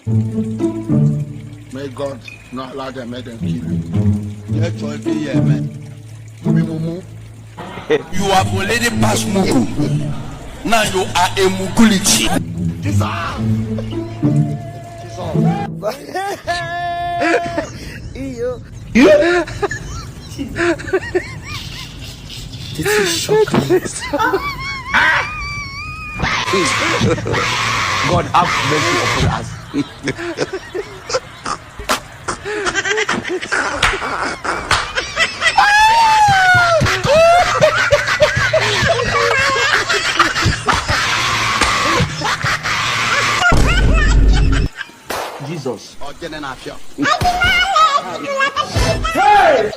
May God not allow them, make them kill you. Yeah, joy be here, man. You have already passed Mugu. Now you are a Mugulichi. This is shocking. God have mercy upon us. Jesus. Hey!